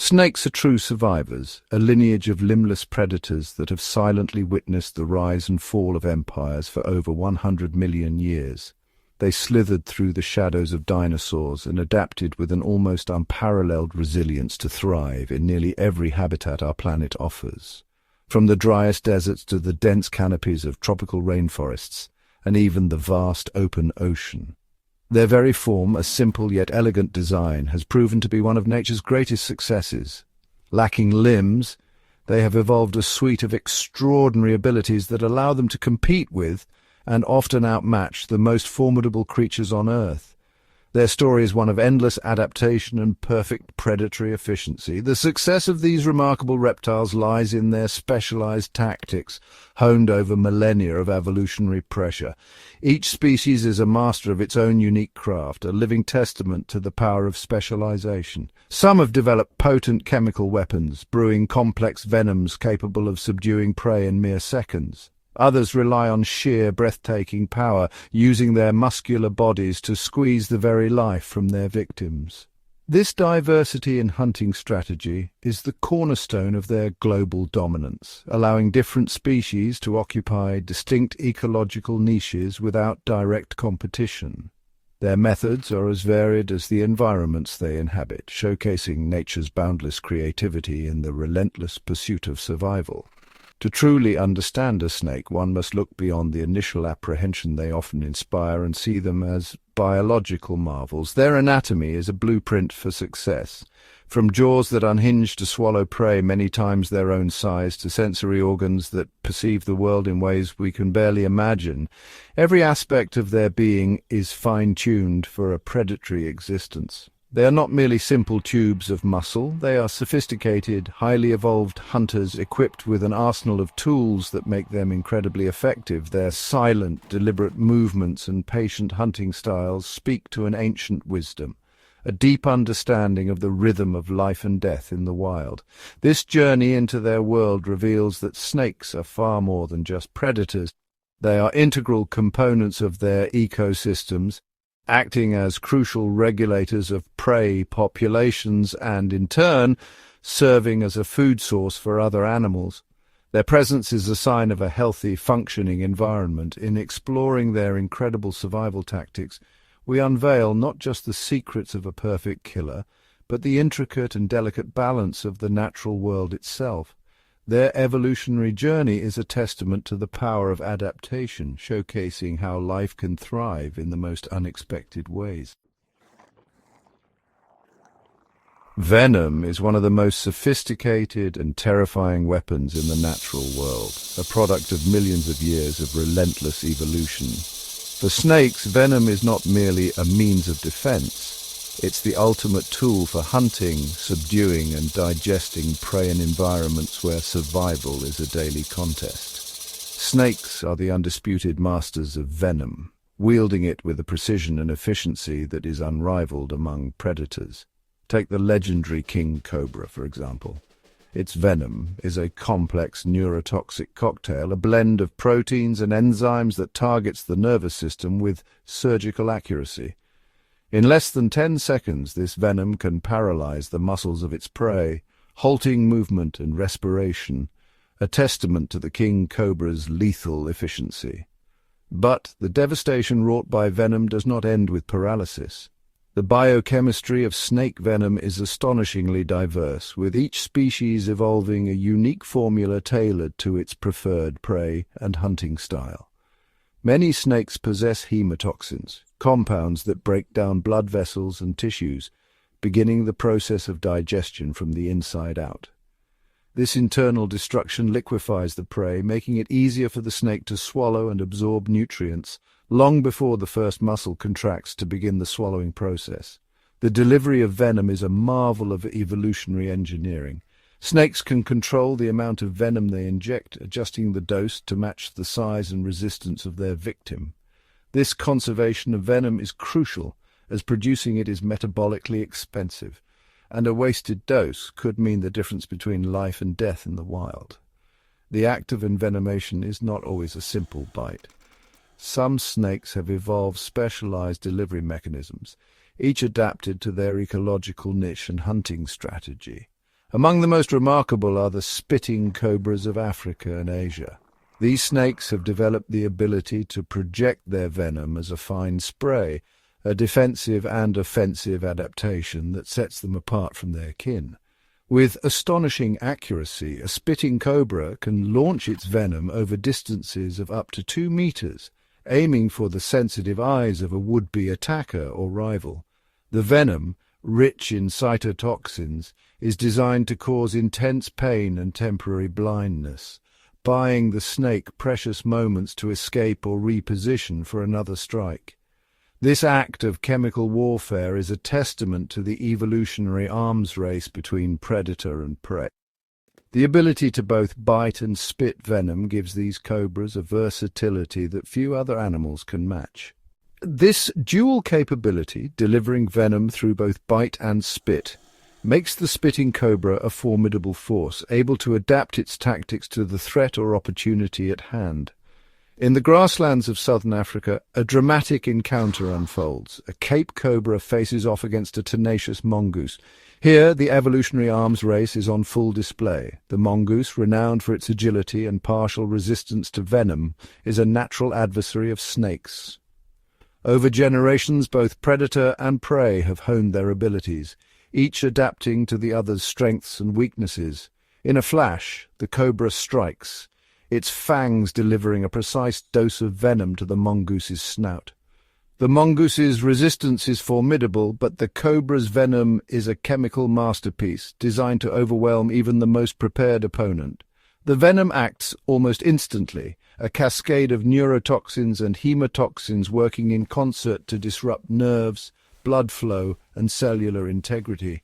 Snakes are true survivors, a lineage of limbless predators that have silently witnessed the rise and fall of empires for over 100 million years. They slithered through the shadows of dinosaurs and adapted with an almost unparalleled resilience to thrive in nearly every habitat our planet offers. From the driest deserts to the dense canopies of tropical rainforests, and even the vast open ocean. Their very form, a simple yet elegant design, has proven to be one of nature's greatest successes. Lacking limbs, they have evolved a suite of extraordinary abilities that allow them to compete with and often outmatch the most formidable creatures on Earth. Their story is one of endless adaptation and perfect predatory efficiency. The success of these remarkable reptiles lies in their specialized tactics, honed over millennia of evolutionary pressure. Each species is a master of its own unique craft, a living testament to the power of specialization. Some have developed potent chemical weapons, brewing complex venoms capable of subduing prey in mere seconds. Others rely on sheer, breathtaking power, using their muscular bodies to squeeze the very life from their victims. This diversity in hunting strategy is the cornerstone of their global dominance, allowing different species to occupy distinct ecological niches without direct competition. Their methods are as varied as the environments they inhabit, showcasing nature's boundless creativity in the relentless pursuit of survival. To truly understand a snake, one must look beyond the initial apprehension they often inspire and see them as biological marvels. Their anatomy is a blueprint for success. From jaws that unhinge to swallow prey many times their own size to sensory organs that perceive the world in ways we can barely imagine, every aspect of their being is fine-tuned for a predatory existence. They are not merely simple tubes of muscle, they are sophisticated, highly evolved hunters equipped with an arsenal of tools that make them incredibly effective. Their silent, deliberate movements and patient hunting styles speak to an ancient wisdom, a deep understanding of the rhythm of life and death in the wild. This journey into their world reveals that snakes are far more than just predators. They are integral components of their ecosystems, acting as crucial regulators of prey populations and, in turn, serving as a food source for other animals. Their presence is a sign of a healthy, functioning environment. In exploring their incredible survival tactics, we unveil not just the secrets of a perfect killer, but the intricate and delicate balance of the natural world itself. Their evolutionary journey is a testament to the power of adaptation, showcasing how life can thrive in the most unexpected ways. Venom is one of the most sophisticated and terrifying weapons in the natural world, a product of millions of years of relentless evolution. For snakes, venom is not merely a means of defense. It's the ultimate tool for hunting, subduing, and digesting prey in environments where survival is a daily contest. Snakes are the undisputed masters of venom, wielding it with a precision and efficiency that is unrivaled among predators. Take the legendary king cobra, for example. Its venom is a complex neurotoxic cocktail, a blend of proteins and enzymes that targets the nervous system with surgical accuracy. In less than 10 seconds, this venom can paralyze the muscles of its prey, halting movement and respiration, a testament to the king cobra's lethal efficiency. But the devastation wrought by venom does not end with paralysis. The biochemistry of snake venom is astonishingly diverse, with each species evolving a unique formula tailored to its preferred prey and hunting style. Many snakes possess hemotoxins, compounds that break down blood vessels and tissues, beginning the process of digestion from the inside out. This internal destruction liquefies the prey, making it easier for the snake to swallow and absorb nutrients long before the first muscle contracts to begin the swallowing process. The delivery of venom is a marvel of evolutionary engineering. Snakes can control the amount of venom they inject, adjusting the dose to match the size and resistance of their victim. This conservation of venom is crucial, as producing it is metabolically expensive, and a wasted dose could mean the difference between life and death in the wild. The act of envenomation is not always a simple bite. Some snakes have evolved specialized delivery mechanisms, each adapted to their ecological niche and hunting strategy. Among the most remarkable are the spitting cobras of Africa and Asia. These snakes have developed the ability to project their venom as a fine spray, a defensive and offensive adaptation that sets them apart from their kin. With astonishing accuracy, a spitting cobra can launch its venom over distances of up to 2 meters, aiming for the sensitive eyes of a would-be attacker or rival. The venom, rich in cytotoxins, is designed to cause intense pain and temporary blindness, buying the snake precious moments to escape or reposition for another strike. This act of chemical warfare is a testament to the evolutionary arms race between predator and prey. The ability to both bite and spit venom gives these cobras a versatility that few other animals can match. This dual capability, delivering venom through both bite and spit, makes the spitting cobra a formidable force, able to adapt its tactics to the threat or opportunity at hand. In the grasslands of southern Africa, a dramatic encounter unfolds. A Cape cobra faces off against a tenacious mongoose. Here, the evolutionary arms race is on full display. The mongoose, renowned for its agility and partial resistance to venom, is a natural adversary of snakes. Over generations, both predator and prey have honed their abilities, each adapting to the other's strengths and weaknesses. In a flash, the cobra strikes, its fangs delivering a precise dose of venom to the mongoose's snout. The mongoose's resistance is formidable, but the cobra's venom is a chemical masterpiece designed to overwhelm even the most prepared opponent. The venom acts almost instantly, a cascade of neurotoxins and hemotoxins working in concert to disrupt nerves, blood flow, and cellular integrity.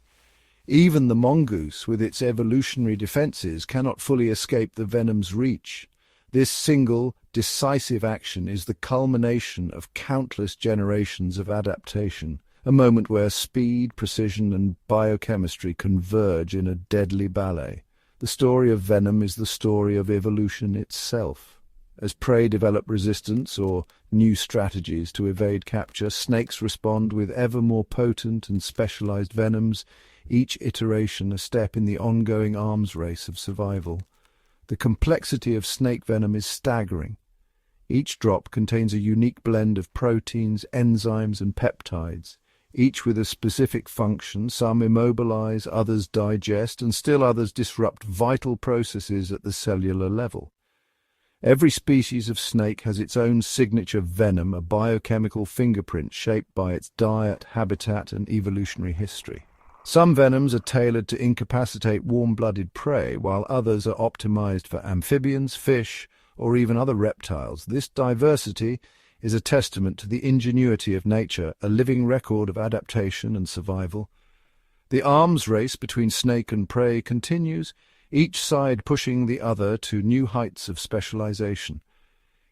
Even the mongoose, with its evolutionary defenses, cannot fully escape the venom's reach. This single, decisive action is the culmination of countless generations of adaptation, a moment where speed, precision, and biochemistry converge in a deadly ballet. The story of venom is the story of evolution itself. As prey develop resistance or new strategies to evade capture, snakes respond with ever more potent and specialized venoms, each iteration a step in the ongoing arms race of survival. The complexity of snake venom is staggering. Each drop contains a unique blend of proteins, enzymes, and peptides, each with a specific function. Some immobilize, others digest, and still others disrupt vital processes at the cellular level. Every species of snake has its own signature venom, a biochemical fingerprint shaped by its diet, habitat, and evolutionary history. Some venoms are tailored to incapacitate warm-blooded prey, while others are optimized for amphibians, fish, or even other reptiles. This diversity is a testament to the ingenuity of nature, a living record of adaptation and survival. The arms race between snake and prey continues, each side pushing the other to new heights of specialization.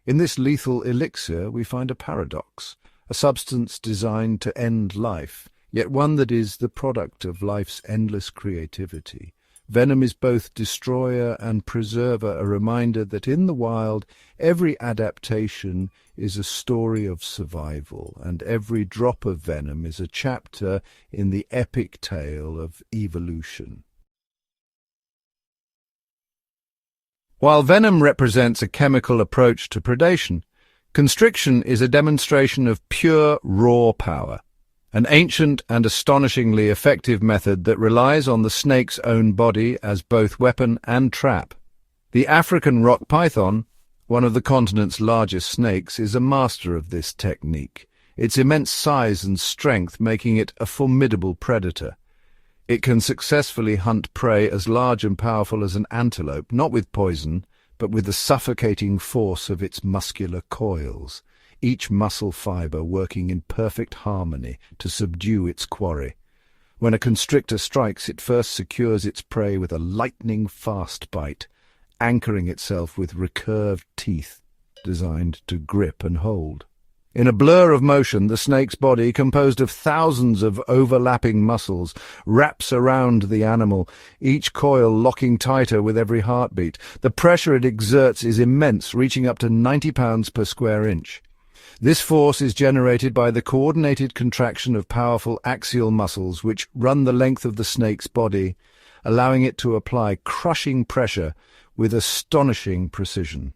In this lethal elixir we find a paradox, a substance designed to end life, yet one that is the product of life's endless creativity. Venom is both destroyer and preserver, a reminder that in the wild every adaptation is a story of survival, and every drop of venom is a chapter in the epic tale of evolution. While venom represents a chemical approach to predation, constriction is a demonstration of pure, raw power, an ancient and astonishingly effective method that relies on the snake's own body as both weapon and trap. The African rock python, one of the continent's largest snakes, is a master of this technique, its immense size and strength making it a formidable predator. It can successfully hunt prey as large and powerful as an antelope, not with poison, but with the suffocating force of its muscular coils, each muscle fiber working in perfect harmony to subdue its quarry. When a constrictor strikes, it first secures its prey with a lightning-fast bite, anchoring itself with recurved teeth designed to grip and hold. In a blur of motion, the snake's body, composed of thousands of overlapping muscles, wraps around the animal, each coil locking tighter with every heartbeat. The pressure it exerts is immense, reaching up to 90 pounds per square inch. This force is generated by the coordinated contraction of powerful axial muscles which run the length of the snake's body, allowing it to apply crushing pressure with astonishing precision.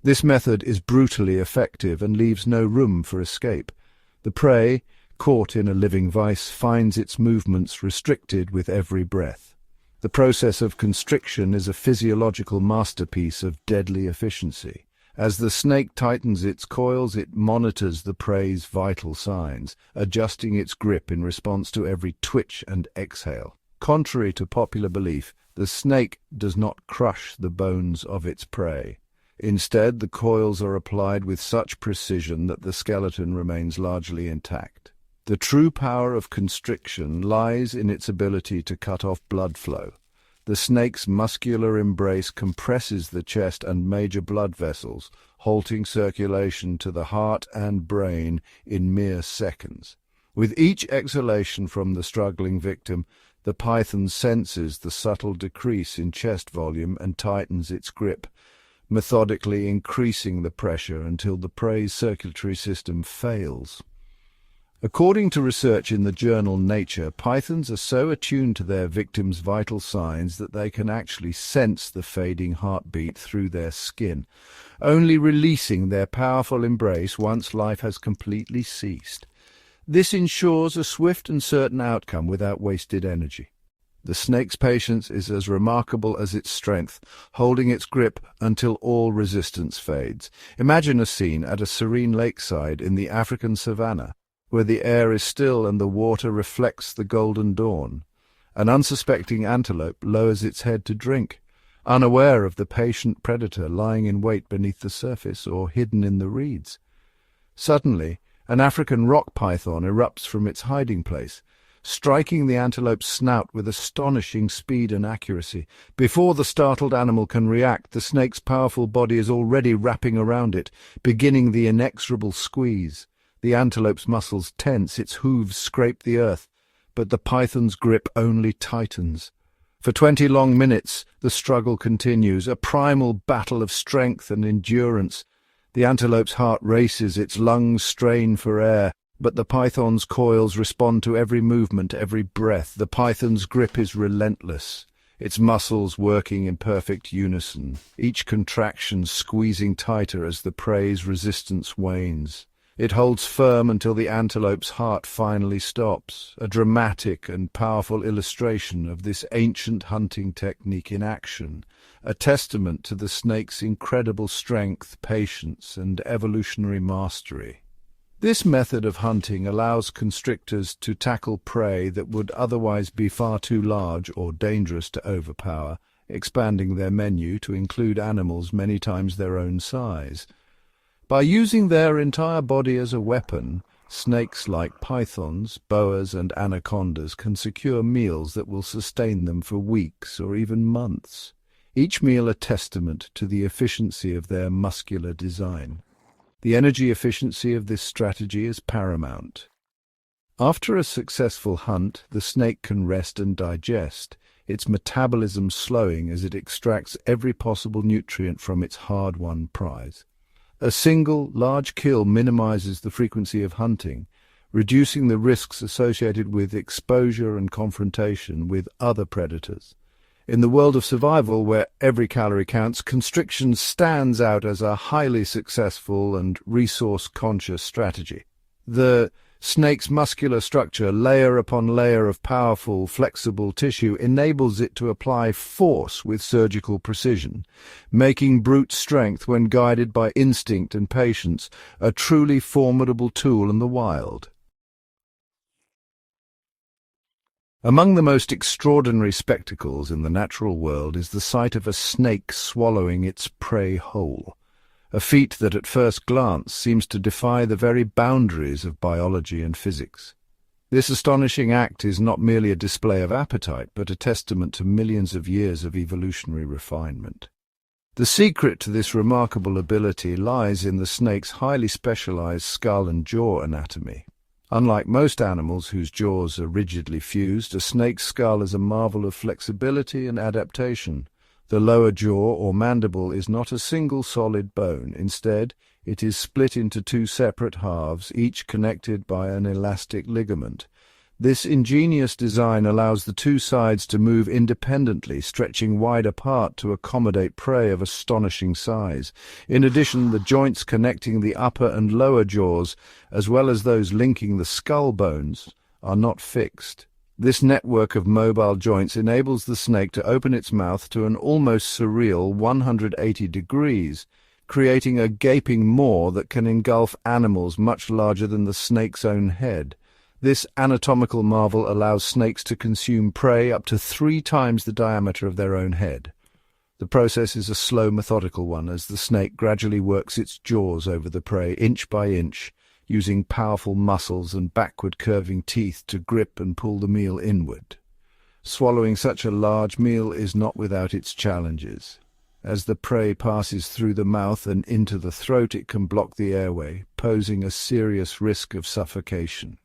This method is brutally effective and leaves no room for escape. The prey, caught in a living vice, finds its movements restricted with every breath. The process of constriction is a physiological masterpiece of deadly efficiency. As the snake tightens its coils, it monitors the prey's vital signs, adjusting its grip in response to every twitch and exhale. Contrary to popular belief, the snake does not crush the bones of its prey. Instead, the coils are applied with such precision that the skeleton remains largely intact. The true power of constriction lies in its ability to cut off blood flow. The snake's muscular embrace compresses the chest and major blood vessels, halting circulation to the heart and brain in mere seconds. With each exhalation from the struggling victim, the python senses the subtle decrease in chest volume and tightens its grip, methodically increasing the pressure until the prey's circulatory system fails. According to research in the journal Nature, pythons are so attuned to their victims' vital signs that they can actually sense the fading heartbeat through their skin, only releasing their powerful embrace once life has completely ceased. This ensures a swift and certain outcome without wasted energy. The snake's patience is as remarkable as its strength, holding its grip until all resistance fades. Imagine a scene at a serene lakeside in the African savanna, where the air is still and the water reflects the golden dawn. An unsuspecting antelope lowers its head to drink, unaware of the patient predator lying in wait beneath the surface or hidden in the reeds. Suddenly, an African rock python erupts from its hiding place, striking the antelope's snout with astonishing speed and accuracy. Before the startled animal can react, the snake's powerful body is already wrapping around it, beginning the inexorable squeeze. The antelope's muscles tense, its hooves scrape the earth, but the python's grip only tightens. For 20 long minutes, the struggle continues, a primal battle of strength and endurance. The antelope's heart races, its lungs strain for air, but the python's coils respond to every movement, every breath. The python's grip is relentless, its muscles working in perfect unison, each contraction squeezing tighter as the prey's resistance wanes. It holds firm until the antelope's heart finally stops, a dramatic and powerful illustration of this ancient hunting technique in action, a testament to the snake's incredible strength, patience, and evolutionary mastery. This method of hunting allows constrictors to tackle prey that would otherwise be far too large or dangerous to overpower, expanding their menu to include animals many times their own size. By using their entire body as a weapon, snakes like pythons, boas, and anacondas can secure meals that will sustain them for weeks or even months, each meal a testament to the efficiency of their muscular design. The energy efficiency of this strategy is paramount. After a successful hunt, the snake can rest and digest, its metabolism slowing as it extracts every possible nutrient from its hard-won prize. A single, large kill minimizes the frequency of hunting, reducing the risks associated with exposure and confrontation with other predators. In the world of survival, where every calorie counts, constriction stands out as a highly successful and resource-conscious strategy. The snake's muscular structure, layer upon layer of powerful, flexible tissue, enables it to apply force with surgical precision, making brute strength, when guided by instinct and patience, a truly formidable tool in the wild. Among the most extraordinary spectacles in the natural world is the sight of a snake swallowing its prey whole, a feat that at first glance seems to defy the very boundaries of biology and physics. This astonishing act is not merely a display of appetite, but a testament to millions of years of evolutionary refinement. The secret to this remarkable ability lies in the snake's highly specialized skull and jaw anatomy. Unlike most animals whose jaws are rigidly fused, a snake's skull is a marvel of flexibility and adaptation. The lower jaw or mandible is not a single solid bone. Instead, it is split into two separate halves, each connected by an elastic ligament. This ingenious design allows the two sides to move independently, stretching wide apart to accommodate prey of astonishing size. In addition, the joints connecting the upper and lower jaws, as well as those linking the skull bones, are not fixed. This network of mobile joints enables the snake to open its mouth to an almost surreal 180 degrees, creating a gaping maw that can engulf animals much larger than the snake's own head. This anatomical marvel allows snakes to consume prey up to 3 times the diameter of their own head. The process is a slow, methodical one, as the snake gradually works its jaws over the prey inch by inch, using powerful muscles and backward curving teeth to grip and pull the meal inward. Swallowing such a large meal is not without its challenges. As the prey passes through the mouth and into the throat, it can block the airway, posing a serious risk of suffocation.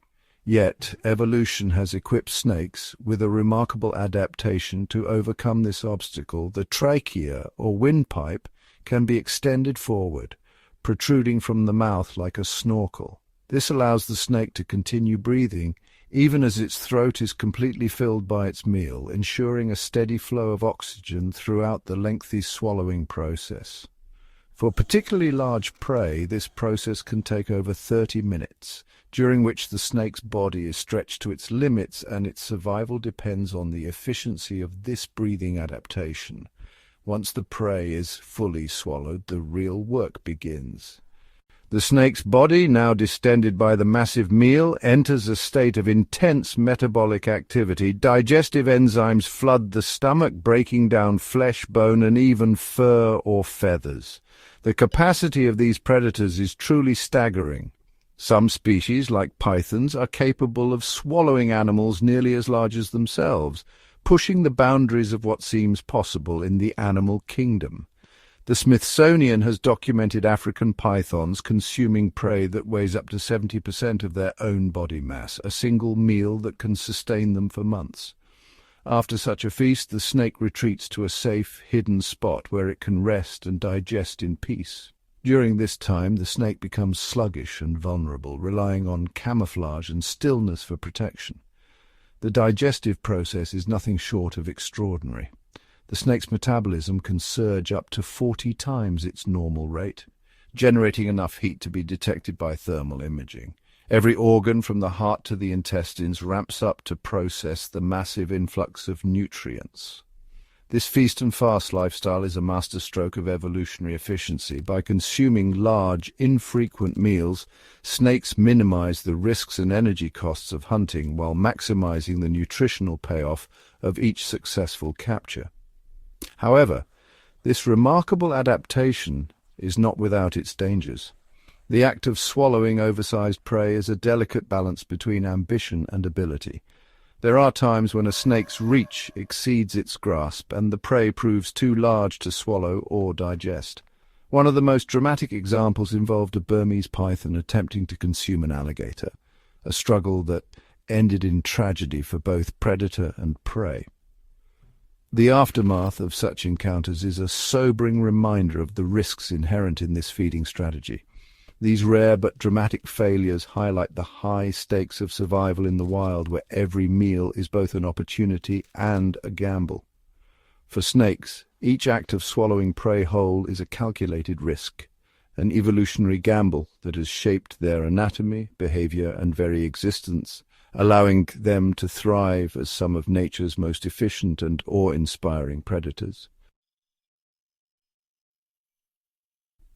Yet, evolution has equipped snakes with a remarkable adaptation to overcome this obstacle. The trachea, or windpipe, can be extended forward, protruding from the mouth like a snorkel. This allows the snake to continue breathing, even as its throat is completely filled by its meal, ensuring a steady flow of oxygen throughout the lengthy swallowing process. For particularly large prey, this process can take over 30 minutes, during which the snake's body is stretched to its limits, and its survival depends on the efficiency of this breathing adaptation. Once the prey is fully swallowed, the real work begins. The snake's body, now distended by the massive meal, enters a state of intense metabolic activity. Digestive enzymes flood the stomach, breaking down flesh, bone, and even fur or feathers. The capacity of these predators is truly staggering. Some species, like pythons, are capable of swallowing animals nearly as large as themselves, pushing the boundaries of what seems possible in the animal kingdom. The Smithsonian has documented African pythons consuming prey that weighs up to 70% of their own body mass, a single meal that can sustain them for months. After such a feast, the snake retreats to a safe, hidden spot where it can rest and digest in peace. During this time, the snake becomes sluggish and vulnerable, relying on camouflage and stillness for protection. The digestive process is nothing short of extraordinary. The snake's metabolism can surge up to 40 times its normal rate, generating enough heat to be detected by thermal imaging. Every organ, from the heart to the intestines, ramps up to process the massive influx of nutrients. This feast-and-fast lifestyle is a masterstroke of evolutionary efficiency. By consuming large, infrequent meals, snakes minimize the risks and energy costs of hunting while maximizing the nutritional payoff of each successful capture. However, this remarkable adaptation is not without its dangers. The act of swallowing oversized prey is a delicate balance between ambition and ability. There are times when a snake's reach exceeds its grasp and the prey proves too large to swallow or digest. One of the most dramatic examples involved a Burmese python attempting to consume an alligator, a struggle that ended in tragedy for both predator and prey. The aftermath of such encounters is a sobering reminder of the risks inherent in this feeding strategy. These rare but dramatic failures highlight the high stakes of survival in the wild, where every meal is both an opportunity and a gamble. For snakes, each act of swallowing prey whole is a calculated risk, an evolutionary gamble that has shaped their anatomy, behavior, and very existence, allowing them to thrive as some of nature's most efficient and awe-inspiring predators.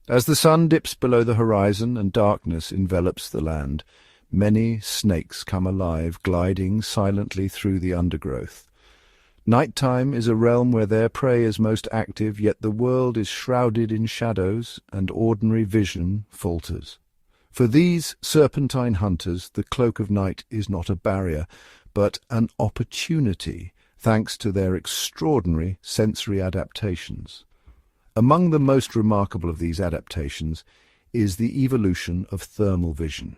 As the sun dips below the horizon and darkness envelops the land, many snakes come alive, gliding silently through the undergrowth. Nighttime is a realm where their prey is most active, yet the world is shrouded in shadows and ordinary vision falters. For these serpentine hunters, the cloak of night is not a barrier, but an opportunity, thanks to their extraordinary sensory adaptations. Among the most remarkable of these adaptations is the evolution of thermal vision.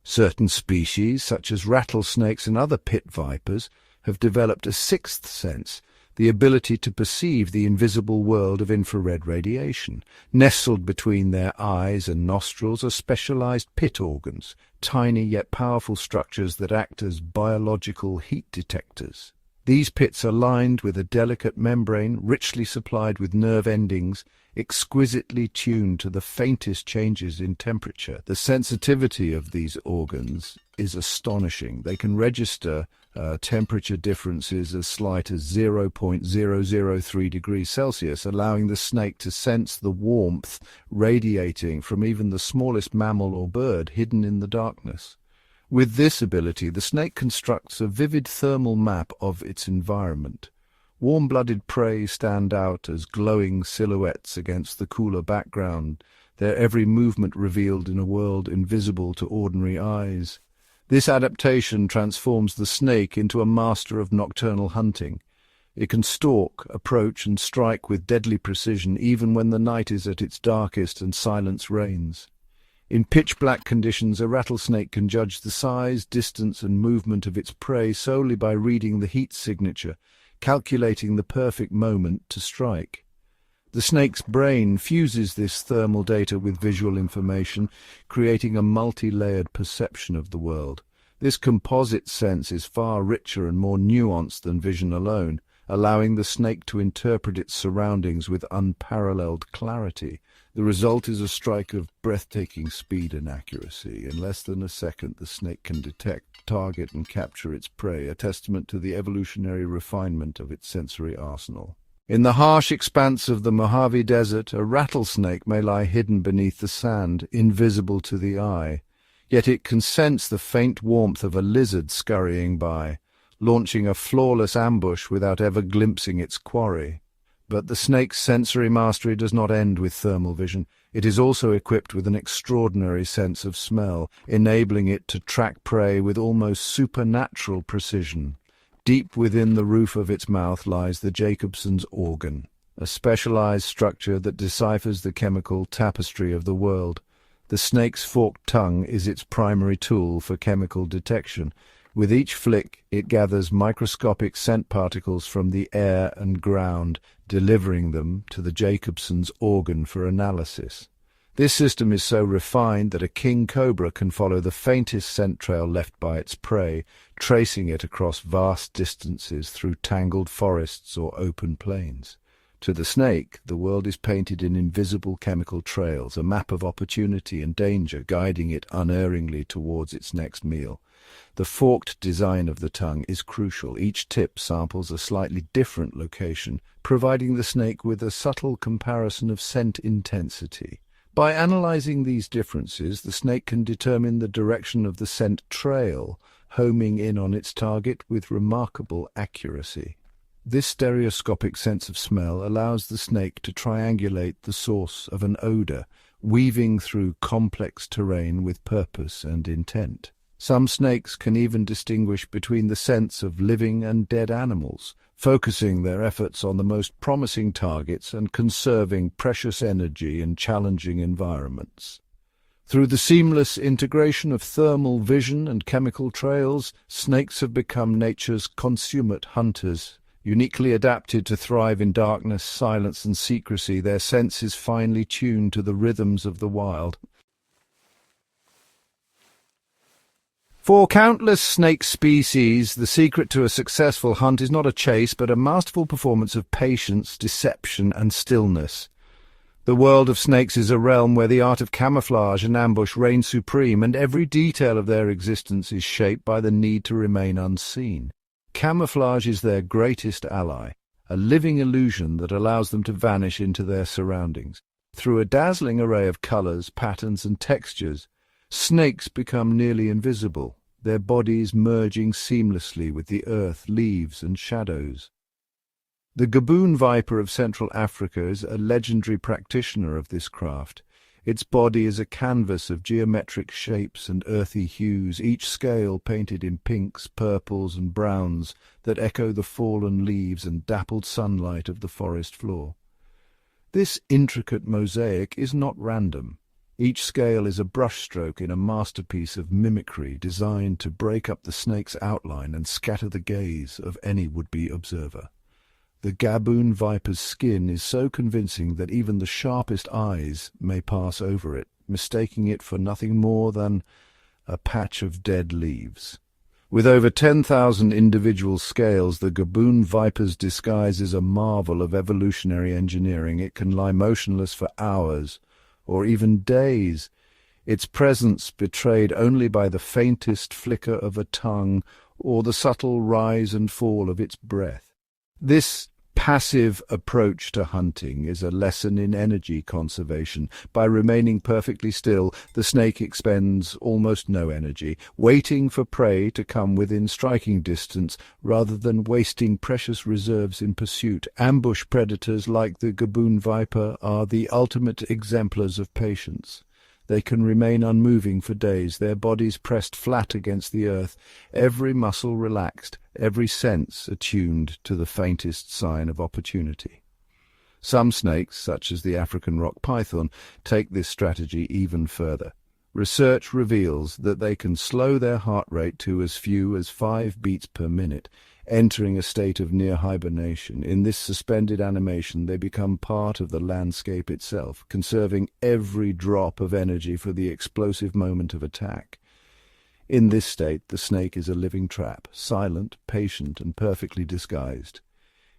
Certain species, such as rattlesnakes and other pit vipers, have developed a sixth sense the ability to perceive the invisible world of infrared radiation. Nestled between their eyes and nostrils are specialized pit organs, tiny yet powerful structures that act as biological heat detectors. These pits are lined with a delicate membrane richly supplied with nerve endings, exquisitely tuned to the faintest changes in temperature. The sensitivity of these organs is astonishing. They can register temperature differences as slight as 0.003 degrees Celsius, allowing the snake to sense the warmth radiating from even the smallest mammal or bird hidden in the darkness. With this ability, the snake constructs a vivid thermal map of its environment. Warm-blooded prey stand out as glowing silhouettes against the cooler background, their every movement revealed in a world invisible to ordinary eyes. This adaptation transforms the snake into a master of nocturnal hunting. It can stalk, approach, and strike with deadly precision even when the night is at its darkest and silence reigns. In pitch-black conditions, a rattlesnake can judge the size, distance, and movement of its prey solely by reading the heat signature, calculating the perfect moment to strike. The snake's brain fuses this thermal data with visual information, creating a multi-layered perception of the world. This composite sense is far richer and more nuanced than vision alone, allowing the snake to interpret its surroundings with unparalleled clarity. The result is a strike of breathtaking speed and accuracy. In less than a second, the snake can detect, target, and capture its prey, a testament to the evolutionary refinement of its sensory arsenal. In the harsh expanse of the Mojave Desert, a rattlesnake may lie hidden beneath the sand, invisible to the eye. Yet it can sense the faint warmth of a lizard scurrying by, launching a flawless ambush without ever glimpsing its quarry. But the snake's sensory mastery does not end with thermal vision. It is also equipped with an extraordinary sense of smell, enabling it to track prey with almost supernatural precision. Deep within the roof of its mouth lies the Jacobson's organ, a specialized structure that deciphers the chemical tapestry of the world. The snake's forked tongue is its primary tool for chemical detection. With each flick, it gathers microscopic scent particles from the air and ground, delivering them to the Jacobson's organ for analysis. This system is so refined that a king cobra can follow the faintest scent trail left by its prey, tracing it across vast distances through tangled forests or open plains. To the snake, the world is painted in invisible chemical trails, a map of opportunity and danger guiding it unerringly towards its next meal. The forked design of the tongue is crucial. Each tip samples a slightly different location, providing the snake with a subtle comparison of scent intensity. By analyzing these differences, the snake can determine the direction of the scent trail, homing in on its target with remarkable accuracy. This stereoscopic sense of smell allows the snake to triangulate the source of an odor, weaving through complex terrain with purpose and intent. Some snakes can even distinguish between the scents of living and dead animals, focusing their efforts on the most promising targets and conserving precious energy in challenging environments. Through the seamless integration of thermal vision and chemical trails, snakes have become nature's consummate hunters. Uniquely adapted to thrive in darkness, silence, and secrecy, their sense is finely tuned to the rhythms of the wild. For countless snake species, the secret to a successful hunt is not a chase, but a masterful performance of patience, deception, and stillness. The world of snakes is a realm where the art of camouflage and ambush reign supreme, and every detail of their existence is shaped by the need to remain unseen. Camouflage is their greatest ally, a living illusion that allows them to vanish into their surroundings. Through a dazzling array of colors, patterns, and textures, snakes become nearly invisible, their bodies merging seamlessly with the earth, leaves, and shadows. The Gaboon viper of Central Africa is a legendary practitioner of this craft. Its body is a canvas of geometric shapes and earthy hues, each scale painted in pinks, purples, and browns that echo the fallen leaves and dappled sunlight of the forest floor. This intricate mosaic is not random. Each scale is a brushstroke in a masterpiece of mimicry designed to break up the snake's outline and scatter the gaze of any would-be observer. The gaboon viper's skin is so convincing that even the sharpest eyes may pass over it, mistaking it for nothing more than a patch of dead leaves. With over 10,000 individual scales, the gaboon viper's disguise is a marvel of evolutionary engineering. It can lie motionless for hours, or even days, its presence betrayed only by the faintest flicker of a tongue or the subtle rise and fall of its breath. This passive approach to hunting is a lesson in energy conservation. By remaining perfectly still, the snake expends almost no energy, waiting for prey to come within striking distance rather than wasting precious reserves in pursuit. Ambush predators like the gaboon viper are the ultimate exemplars of patience. They can remain unmoving for days, their bodies pressed flat against the earth, every muscle relaxed, every sense attuned to the faintest sign of opportunity. Some snakes, such as the African rock python, take this strategy even further. Research reveals that they can slow their heart rate to as few as 5 beats per minute, entering a state of near hibernation. In this suspended animation, they become part of the landscape itself, conserving every drop of energy for the explosive moment of attack. In this state, the snake is a living trap, silent, patient, and perfectly disguised.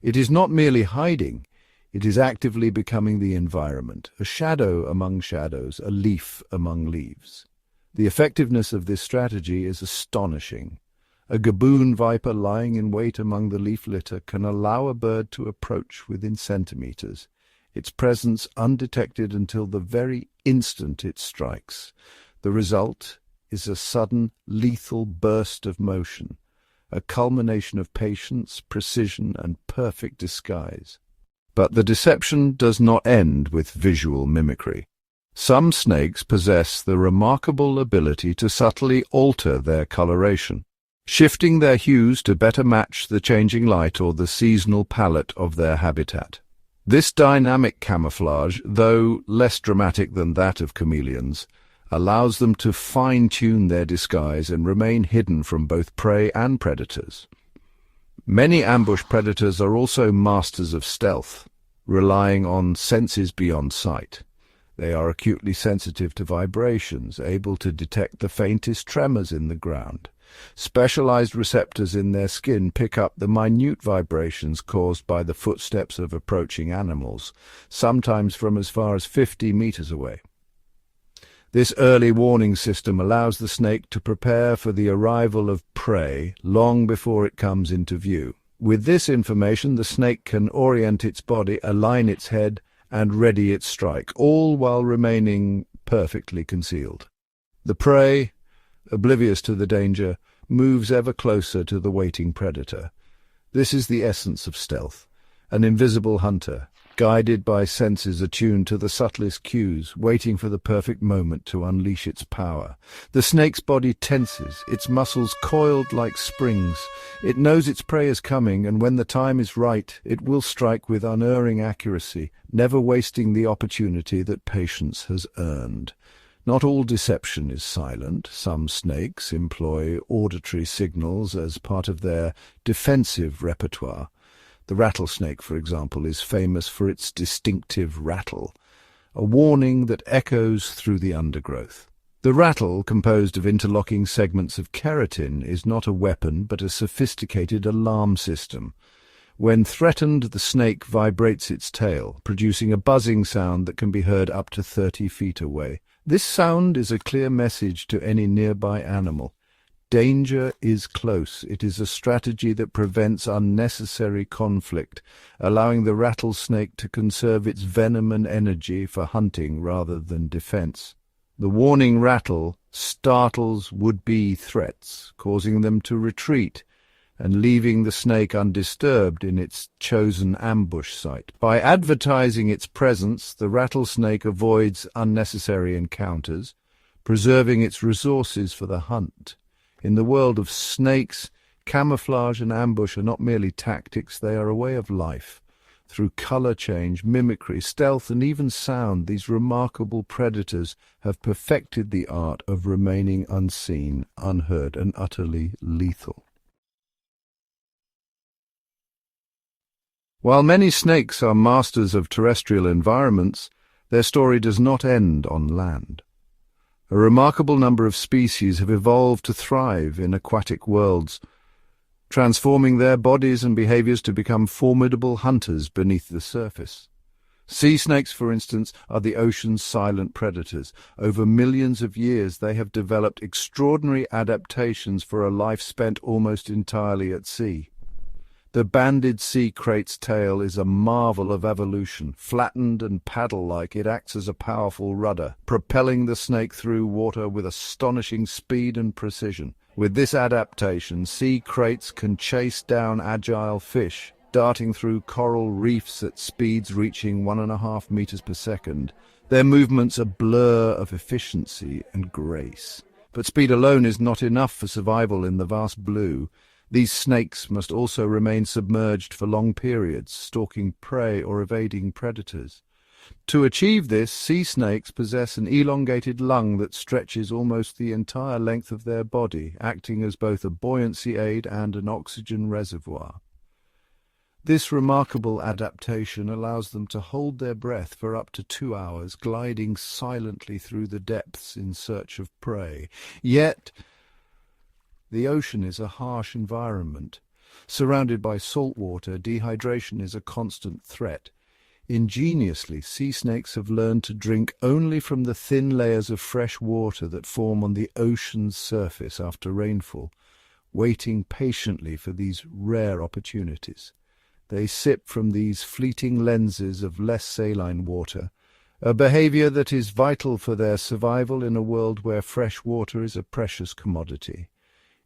It is not merely hiding, it is actively becoming the environment, a shadow among shadows, a leaf among leaves. The effectiveness of this strategy is astonishing. A gaboon viper lying in wait among the leaf litter can allow a bird to approach within centimeters, its presence undetected until the very instant it strikes. The result is a sudden, lethal burst of motion, a culmination of patience, precision, and perfect disguise. But the deception does not end with visual mimicry. Some snakes possess the remarkable ability to subtly alter their coloration, shifting their hues to better match the changing light or the seasonal palette of their habitat. This dynamic camouflage, though less dramatic than that of chameleons, allows them to fine-tune their disguise and remain hidden from both prey and predators. Many ambush predators are also masters of stealth, relying on senses beyond sight. They are acutely sensitive to vibrations, able to detect the faintest tremors in the ground. Specialized receptors in their skin pick up the minute vibrations caused by the footsteps of approaching animals, sometimes from as far as 50 meters away. This early warning system allows the snake to prepare for the arrival of prey long before it comes into view. With this information, the snake can orient its body, align its head, and ready its strike, all while remaining perfectly concealed. The prey, oblivious to the danger, moves ever closer to the waiting predator. This is the essence of stealth, an invisible hunter, guided by senses attuned to the subtlest cues, waiting for the perfect moment to unleash its power. The snake's body tenses, its muscles coiled like springs. It knows its prey is coming, and when the time is right, it will strike with unerring accuracy, never wasting the opportunity that patience has earned. Not all deception is silent. Some snakes employ auditory signals as part of their defensive repertoire. The rattlesnake, for example, is famous for its distinctive rattle, a warning that echoes through the undergrowth. The rattle, composed of interlocking segments of keratin, is not a weapon but a sophisticated alarm system. When threatened, the snake vibrates its tail, producing a buzzing sound that can be heard up to 30 feet away. This sound is a clear message to any nearby animal. Danger is close. It is a strategy that prevents unnecessary conflict, allowing the rattlesnake to conserve its venom and energy for hunting rather than defense. The warning rattle startles would-be threats, causing them to retreat and leaving the snake undisturbed in its chosen ambush site. By advertising its presence, the rattlesnake avoids unnecessary encounters, preserving its resources for the hunt. In the world of snakes, camouflage and ambush are not merely tactics, they are a way of life. Through color change, mimicry, stealth, and even sound, these remarkable predators have perfected the art of remaining unseen, unheard, and utterly lethal. While many snakes are masters of terrestrial environments, their story does not end on land. A remarkable number of species have evolved to thrive in aquatic worlds, transforming their bodies and behaviors to become formidable hunters beneath the surface. Sea snakes, for instance, are the ocean's silent predators. Over millions of years, they have developed extraordinary adaptations for a life spent almost entirely at sea. The banded sea krait's tail is a marvel of evolution. Flattened and paddle-like, it acts as a powerful rudder, propelling the snake through water with astonishing speed and precision. With this adaptation, sea kraits can chase down agile fish, darting through coral reefs at speeds reaching 1.5 meters per second. Their movements a blur of efficiency and grace. But speed alone is not enough for survival in the vast blue. These snakes must also remain submerged for long periods, stalking prey or evading predators. To achieve this, sea snakes possess an elongated lung that stretches almost the entire length of their body, acting as both a buoyancy aid and an oxygen reservoir. This remarkable adaptation allows them to hold their breath for up to 2 hours, gliding silently through the depths in search of prey. Yet, the ocean is a harsh environment. Surrounded by salt water, dehydration is a constant threat. Ingeniously, sea snakes have learned to drink only from the thin layers of fresh water that form on the ocean's surface after rainfall, waiting patiently for these rare opportunities. They sip from these fleeting lenses of less saline water, a behavior that is vital for their survival in a world where fresh water is a precious commodity.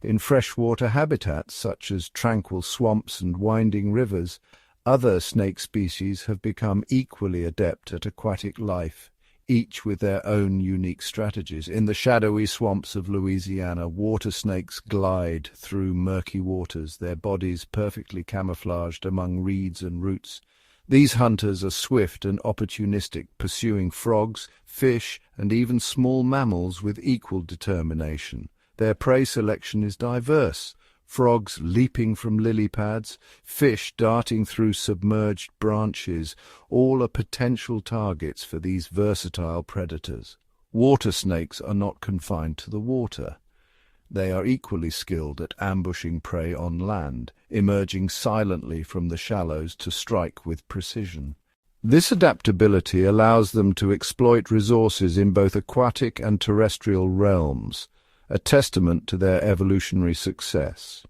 In freshwater habitats, such as tranquil swamps and winding rivers, other snake species have become equally adept at aquatic life, each with their own unique strategies. In the shadowy swamps of Louisiana, water snakes glide through murky waters, their bodies perfectly camouflaged among reeds and roots. These hunters are swift and opportunistic, pursuing frogs, fish, and even small mammals with equal determination. Their prey selection is diverse. Frogs leaping from lily pads, fish darting through submerged branches, all are potential targets for these versatile predators. Water snakes are not confined to the water. They are equally skilled at ambushing prey on land, emerging silently from the shallows to strike with precision. This adaptability allows them to exploit resources in both aquatic and terrestrial realms, a testament to their evolutionary success.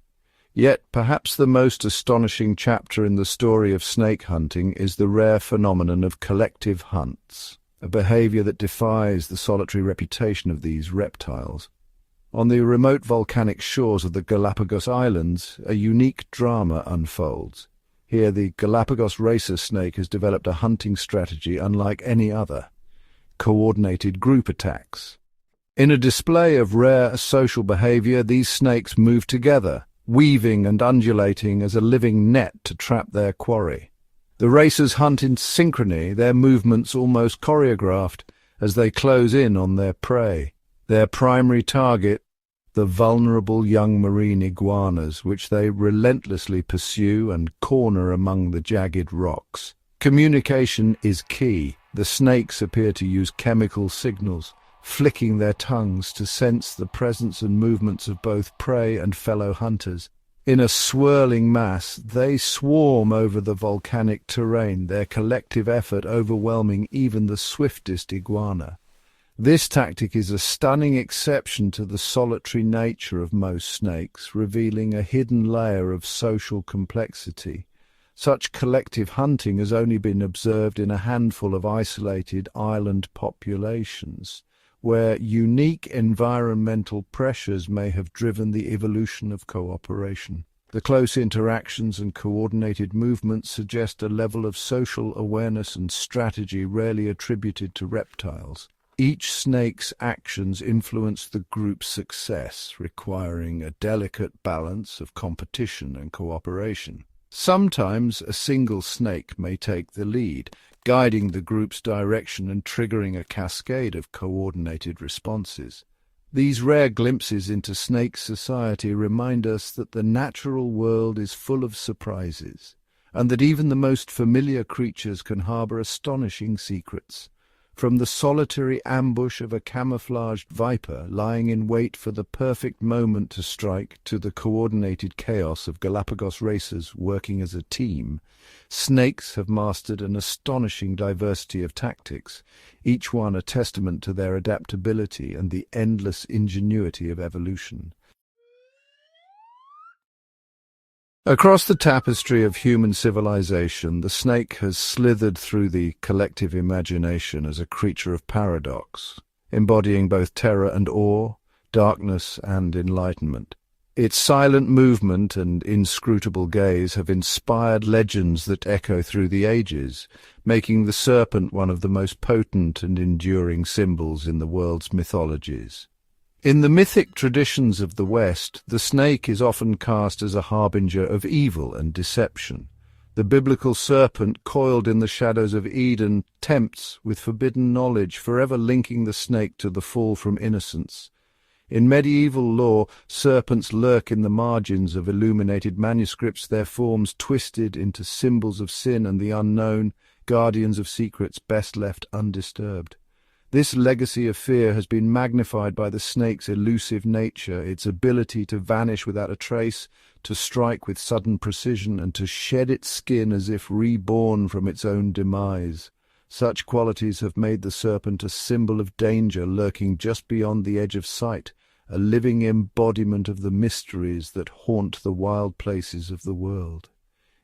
Yet perhaps the most astonishing chapter in the story of snake hunting is the rare phenomenon of collective hunts, a behavior that defies the solitary reputation of these reptiles. On the remote volcanic shores of the Galapagos Islands, a unique drama unfolds. Here the Galapagos racer snake has developed a hunting strategy unlike any other: coordinated group attacks. In a display of rare social behavior, these snakes move together, weaving and undulating as a living net to trap their quarry. The racers hunt in synchrony, their movements almost choreographed, as they close in on their prey. Their primary target, the vulnerable young marine iguanas, which they relentlessly pursue and corner among the jagged rocks. Communication is key. The snakes appear to use chemical signals, flicking their tongues to sense the presence and movements of both prey and fellow hunters. In a swirling mass, they swarm over the volcanic terrain, their collective effort overwhelming even the swiftest iguana. This tactic is a stunning exception to the solitary nature of most snakes, revealing a hidden layer of social complexity. Such collective hunting has only been observed in a handful of isolated island populations, where unique environmental pressures may have driven the evolution of cooperation. The close interactions and coordinated movements suggest a level of social awareness and strategy rarely attributed to reptiles. Each snake's actions influence the group's success, requiring a delicate balance of competition and cooperation. Sometimes a single snake may take the lead, guiding the group's direction and triggering a cascade of coordinated responses. These rare glimpses into snake society remind us that the natural world is full of surprises, and that even the most familiar creatures can harbor astonishing secrets. From the solitary ambush of a camouflaged viper lying in wait for the perfect moment to strike to the coordinated chaos of Galapagos racers working as a team, snakes have mastered an astonishing diversity of tactics, each one a testament to their adaptability and the endless ingenuity of evolution. Across the tapestry of human civilization, the snake has slithered through the collective imagination as a creature of paradox, embodying both terror and awe, darkness and enlightenment. Its silent movement and inscrutable gaze have inspired legends that echo through the ages, making the serpent one of the most potent and enduring symbols in the world's mythologies. In the mythic traditions of the West, the snake is often cast as a harbinger of evil and deception. The biblical serpent, coiled in the shadows of Eden, tempts with forbidden knowledge, forever linking the snake to the fall from innocence. In medieval lore, serpents lurk in the margins of illuminated manuscripts, their forms twisted into symbols of sin and the unknown, guardians of secrets best left undisturbed. This legacy of fear has been magnified by the snake's elusive nature, its ability to vanish without a trace, to strike with sudden precision, and to shed its skin as if reborn from its own demise. Such qualities have made the serpent a symbol of danger lurking just beyond the edge of sight, a living embodiment of the mysteries that haunt the wild places of the world.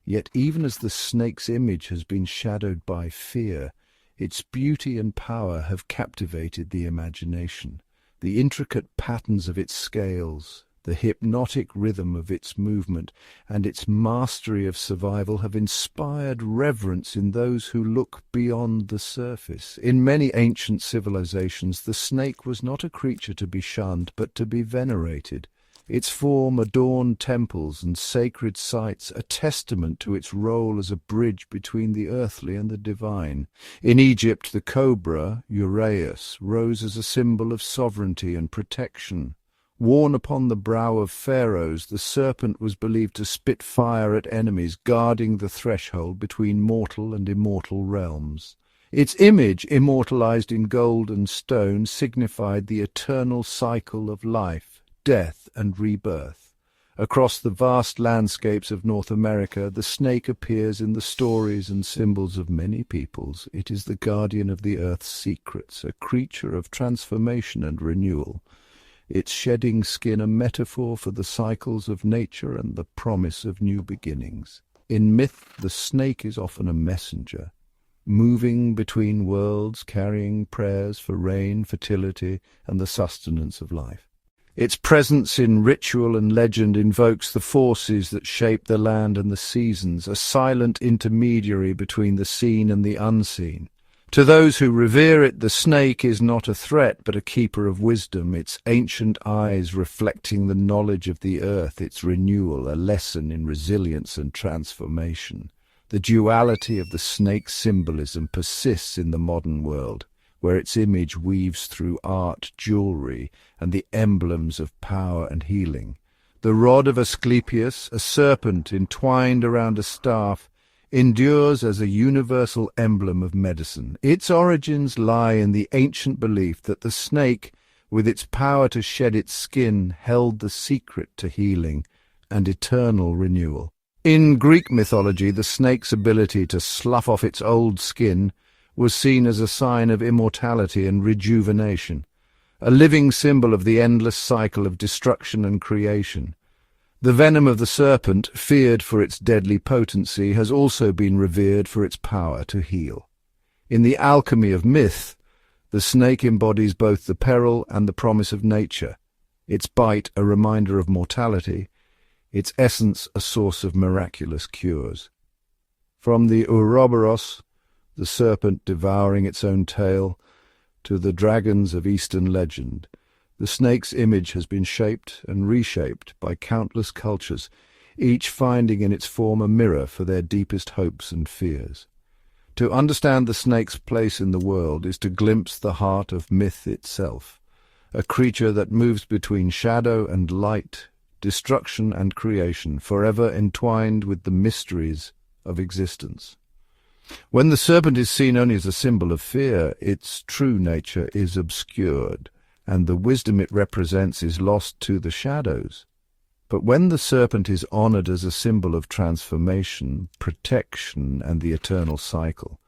Yet even as the snake's image has been shadowed by fear, its beauty and power have captivated the imagination. The intricate patterns of its scales, the hypnotic rhythm of its movement, and its mastery of survival have inspired reverence in those who look beyond the surface. In many ancient civilizations, the snake was not a creature to be shunned, but to be venerated. Its form adorned temples and sacred sites, a testament to its role as a bridge between the earthly and the divine. In Egypt, the cobra, Uraeus, rose as a symbol of sovereignty and protection. Worn upon the brow of pharaohs, the serpent was believed to spit fire at enemies, guarding the threshold between mortal and immortal realms. Its image, immortalized in gold and stone, signified the eternal cycle of life, death, and rebirth. Across the vast landscapes of North America, the snake appears in the stories and symbols of many peoples. It is the guardian of the earth's secrets, a creature of transformation and renewal. Its shedding skin a metaphor for the cycles of nature and the promise of new beginnings. In myth, the snake is often a messenger, moving between worlds, carrying prayers for rain, fertility, and the sustenance of life. Its presence in ritual and legend invokes the forces that shape the land and the seasons, a silent intermediary between the seen and the unseen. To those who revere it, the snake is not a threat but a keeper of wisdom, its ancient eyes reflecting the knowledge of the earth, its renewal, a lesson in resilience and transformation. The duality of the snake's symbolism persists in the modern world, where its image weaves through art, jewelry, and the emblems of power and healing. The rod of Asclepius, a serpent entwined around a staff, endures as a universal emblem of medicine. Its origins lie in the ancient belief that the snake, with its power to shed its skin, held the secret to healing and eternal renewal. In Greek mythology, the snake's ability to slough off its old skin was seen as a sign of immortality and rejuvenation, a living symbol of the endless cycle of destruction and creation. The venom of the serpent, feared for its deadly potency, has also been revered for its power to heal. In the alchemy of myth, the snake embodies both the peril and the promise of nature, its bite a reminder of mortality, its essence a source of miraculous cures. From the Ouroboros, the serpent devouring its own tail, to the dragons of Eastern legend, the snake's image has been shaped and reshaped by countless cultures, each finding in its form a mirror for their deepest hopes and fears. To understand the snake's place in the world is to glimpse the heart of myth itself, a creature that moves between shadow and light, destruction and creation, forever entwined with the mysteries of existence. When the serpent is seen only as a symbol of fear, its true nature is obscured, and the wisdom it represents is lost to the shadows. But when the serpent is honored as a symbol of transformation, protection, and the eternal cycle,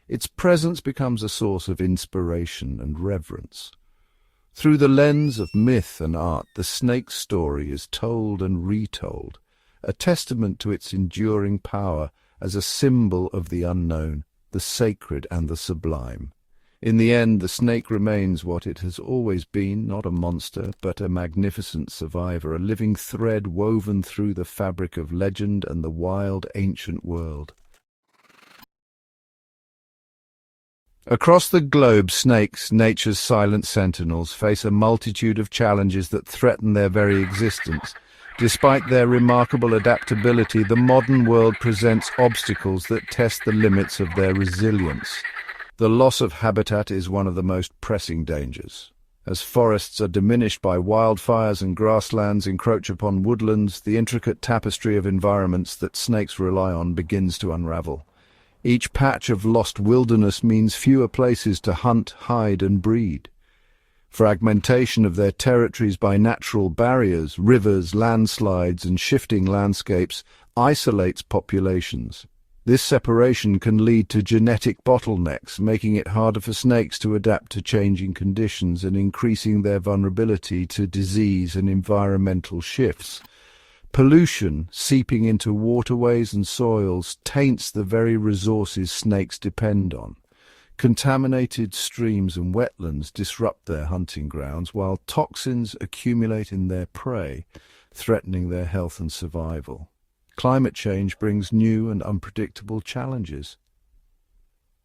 its presence becomes a source of inspiration and reverence. Through the lens of myth and art, the snake's story is told and retold, a testament to its enduring power as a symbol of the unknown, the sacred and the sublime. In the end, the snake remains what it has always been, not a monster, but a magnificent survivor, a living thread woven through the fabric of legend and the wild, ancient world. Across the globe, snakes, nature's silent sentinels, face a multitude of challenges that threaten their very existence. Despite their remarkable adaptability, the modern world presents obstacles that test the limits of their resilience. The loss of habitat is one of the most pressing dangers. As forests are diminished by wildfires and grasslands encroach upon woodlands, the intricate tapestry of environments that snakes rely on begins to unravel. Each patch of lost wilderness means fewer places to hunt, hide, and breed. Fragmentation of their territories by natural barriers, rivers, landslides, and shifting landscapes isolates populations. This separation can lead to genetic bottlenecks, making it harder for snakes to adapt to changing conditions and increasing their vulnerability to disease and environmental shifts. Pollution, seeping into waterways and soils, taints the very resources snakes depend on. Contaminated streams and wetlands disrupt their hunting grounds, while toxins accumulate in their prey, threatening their health and survival. Climate change brings new and unpredictable challenges.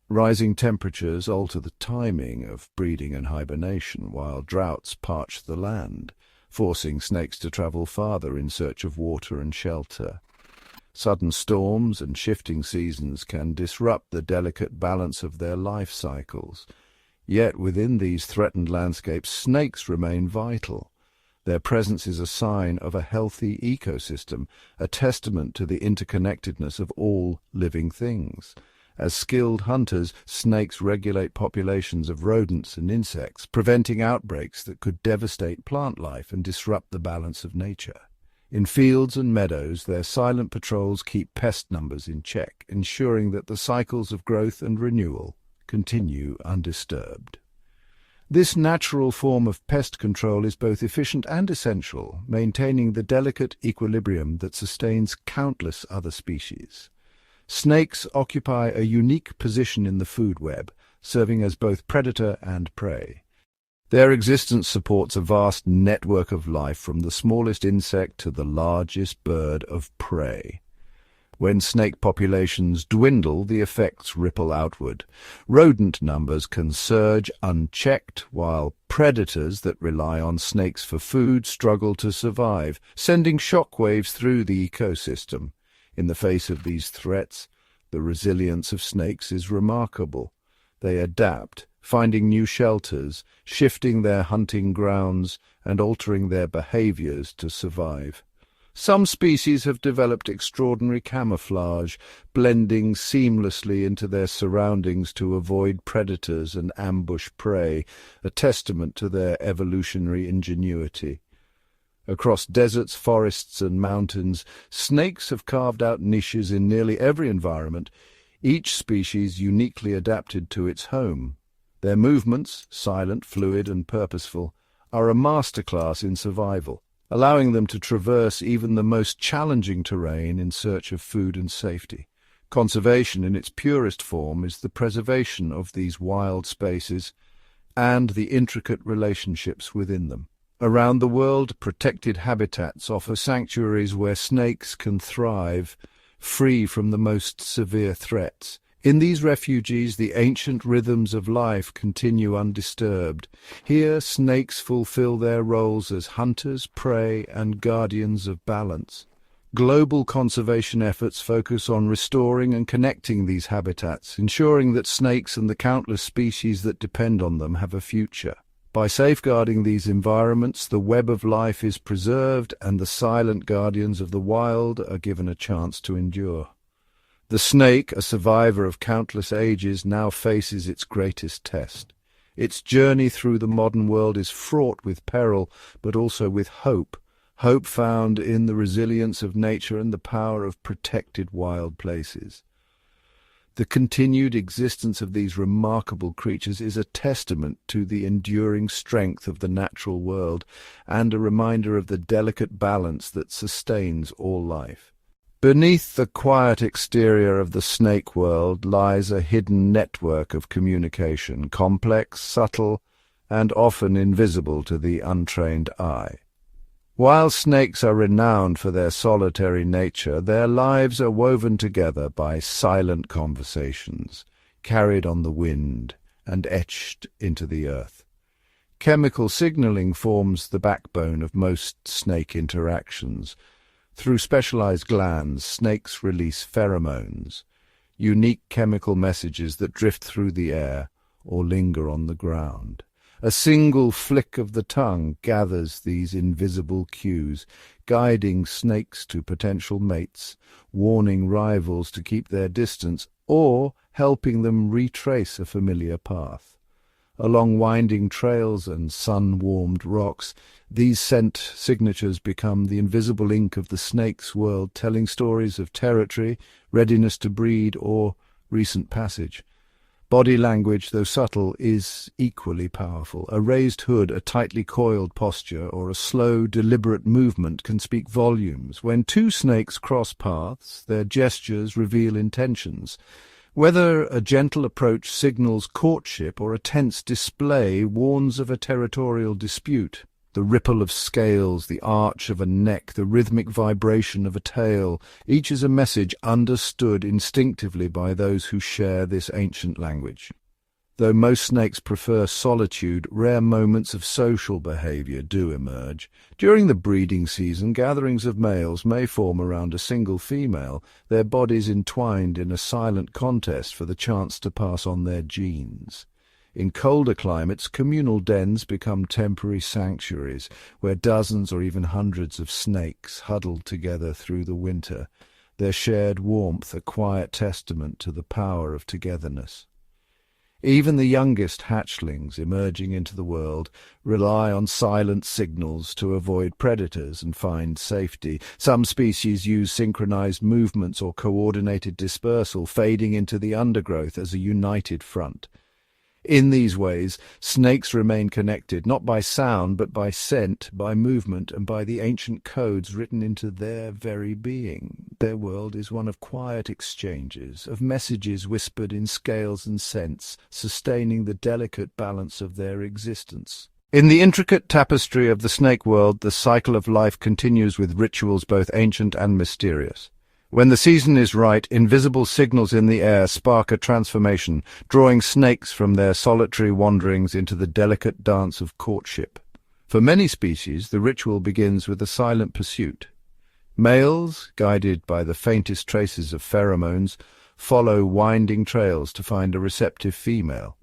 Rising temperatures alter the timing of breeding and hibernation, while droughts parch the land, forcing snakes to travel farther in search of water and shelter. Sudden storms and shifting seasons can disrupt the delicate balance of their life cycles. Yet within these threatened landscapes, snakes remain vital. Their presence is a sign of a healthy ecosystem, a testament to the interconnectedness of all living things. As skilled hunters, snakes regulate populations of rodents and insects, preventing outbreaks that could devastate plant life and disrupt the balance of nature. In fields and meadows, their silent patrols keep pest numbers in check, ensuring that the cycles of growth and renewal continue undisturbed. This natural form of pest control is both efficient and essential, maintaining the delicate equilibrium that sustains countless other species. Snakes occupy a unique position in the food web, serving as both predator and prey. Their existence supports a vast network of life, from the smallest insect to the largest bird of prey. When snake populations dwindle, the effects ripple outward. Rodent numbers can surge unchecked, while predators that rely on snakes for food struggle to survive, sending shockwaves through the ecosystem. In the face of these threats, the resilience of snakes is remarkable. They adapt, finding new shelters, shifting their hunting grounds, and altering their behaviors to survive. Some species have developed extraordinary camouflage, blending seamlessly into their surroundings to avoid predators and ambush prey, a testament to their evolutionary ingenuity. Across deserts, forests, and mountains, snakes have carved out niches in nearly every environment, each species uniquely adapted to its home. Their movements, silent, fluid, and purposeful, are a masterclass in survival, allowing them to traverse even the most challenging terrain in search of food and safety. Conservation in its purest form is the preservation of these wild spaces and the intricate relationships within them. Around the world, protected habitats offer sanctuaries where snakes can thrive, free from the most severe threats. In these refuges, the ancient rhythms of life continue undisturbed. Here, snakes fulfill their roles as hunters, prey, and guardians of balance. Global conservation efforts focus on restoring and connecting these habitats, ensuring that snakes and the countless species that depend on them have a future. By safeguarding these environments, the web of life is preserved and the silent guardians of the wild are given a chance to endure. The snake, a survivor of countless ages, now faces its greatest test. Its journey through the modern world is fraught with peril, but also with hope. Hope found in the resilience of nature and the power of protected wild places. The continued existence of these remarkable creatures is a testament to the enduring strength of the natural world and a reminder of the delicate balance that sustains all life. Beneath the quiet exterior of the snake world lies a hidden network of communication, complex, subtle, and often invisible to the untrained eye. While snakes are renowned for their solitary nature, their lives are woven together by silent conversations, carried on the wind and etched into the earth. Chemical signaling forms the backbone of most snake interactions. Through specialized glands, snakes release pheromones, unique chemical messages that drift through the air or linger on the ground. A single flick of the tongue gathers these invisible cues, guiding snakes to potential mates, warning rivals to keep their distance, or helping them retrace a familiar path. Along winding trails and sun-warmed rocks, these scent signatures become the invisible ink of the snake's world, telling stories of territory, readiness to breed, or recent passage. Body language, though subtle, is equally powerful. A raised hood, a tightly coiled posture, or a slow, deliberate movement can speak volumes. When two snakes cross paths, their gestures reveal intentions. Whether a gentle approach signals courtship or a tense display warns of a territorial dispute. The ripple of scales, the arch of a neck, the rhythmic vibration of a tail, each is a message understood instinctively by those who share this ancient language. Though most snakes prefer solitude, rare moments of social behavior do emerge. During the breeding season, gatherings of males may form around a single female, their bodies entwined in a silent contest for the chance to pass on their genes. In colder climates, communal dens become temporary sanctuaries, where dozens or even hundreds of snakes huddle together through the winter, their shared warmth a quiet testament to the power of togetherness. Even the youngest hatchlings emerging into the world rely on silent signals to avoid predators and find safety. Some species use synchronized movements or coordinated dispersal, fading into the undergrowth as a united front. In these ways, snakes remain connected, not by sound, but by scent, by movement, and by the ancient codes written into their very being. Their world is one of quiet exchanges, of messages whispered in scales and scents, sustaining the delicate balance of their existence. In the intricate tapestry of the snake world, the cycle of life continues with rituals both ancient and mysterious. When the season is right, invisible signals in the air spark a transformation, drawing snakes from their solitary wanderings into the delicate dance of courtship. For many species, the ritual begins with a silent pursuit. Males, guided by the faintest traces of pheromones, follow winding trails to find a receptive female.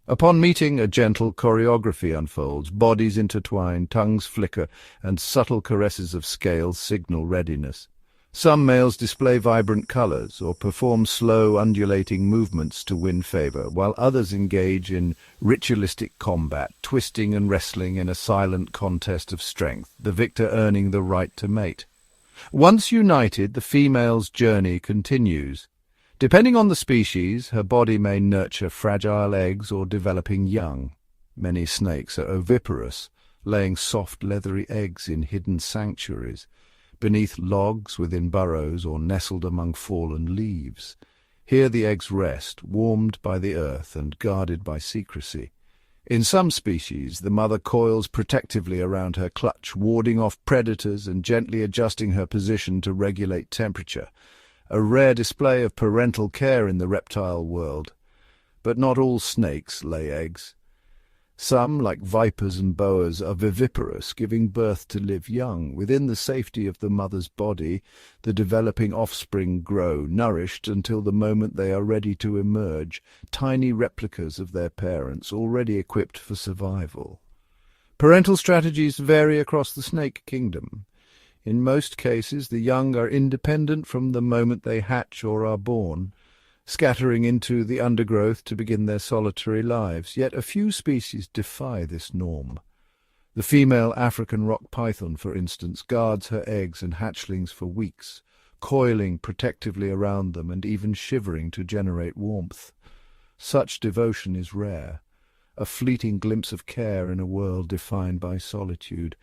Upon meeting, a gentle choreography unfolds, bodies intertwine, tongues flicker, and subtle caresses of scales signal readiness. Some males display vibrant colors or perform slow, undulating movements to win favor, while others engage in ritualistic combat, twisting and wrestling in a silent contest of strength, the victor earning the right to mate. Once united, the female's journey continues. Depending on the species, her body may nurture fragile eggs or developing young. Many snakes are oviparous, laying soft, leathery eggs in hidden sanctuaries, beneath logs, within burrows, or nestled among fallen leaves. Here the eggs rest, warmed by the earth and guarded by secrecy. In some species, the mother coils protectively around her clutch, warding off predators and gently adjusting her position to regulate temperature. A rare display of parental care in the reptile world. But not all snakes lay eggs. Some, like vipers and boas, are viviparous, giving birth to live young. Within the safety of the mother's body, the developing offspring grow, nourished until the moment they are ready to emerge, tiny replicas of their parents, already equipped for survival. Parental strategies vary across the snake kingdom. In most cases, the young are independent from the moment they hatch or are born, scattering into the undergrowth to begin their solitary lives. Yet a few species defy this norm. The female African rock python, for instance, guards her eggs and hatchlings for weeks, coiling protectively around them and even shivering to generate warmth. Such devotion is rare, a fleeting glimpse of care in a world defined by solitude.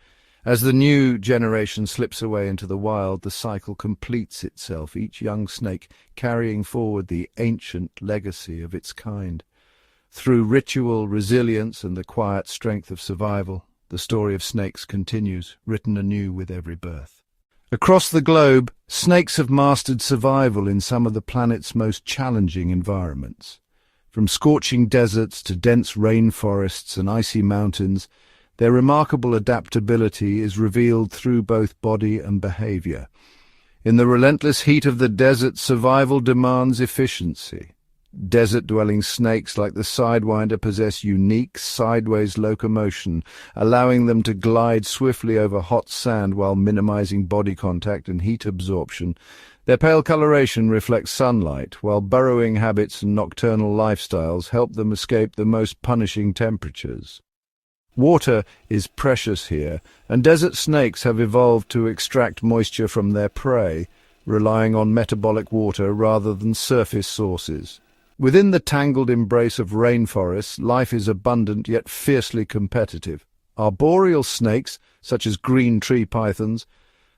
As the new generation slips away into the wild, the cycle completes itself, each young snake carrying forward the ancient legacy of its kind. Through ritual, resilience, and the quiet strength of survival, the story of snakes continues, written anew with every birth. Across the globe, snakes have mastered survival in some of the planet's most challenging environments. From scorching deserts to dense rainforests and icy mountains, their remarkable adaptability is revealed through both body and behavior. In the relentless heat of the desert, survival demands efficiency. Desert-dwelling snakes like the sidewinder possess unique sideways locomotion, allowing them to glide swiftly over hot sand while minimizing body contact and heat absorption. Their pale coloration reflects sunlight, while burrowing habits and nocturnal lifestyles help them escape the most punishing temperatures. Water is precious here, and desert snakes have evolved to extract moisture from their prey, relying on metabolic water rather than surface sources. Within the tangled embrace of rainforests, life is abundant yet fiercely competitive. Arboreal snakes, such as green tree pythons,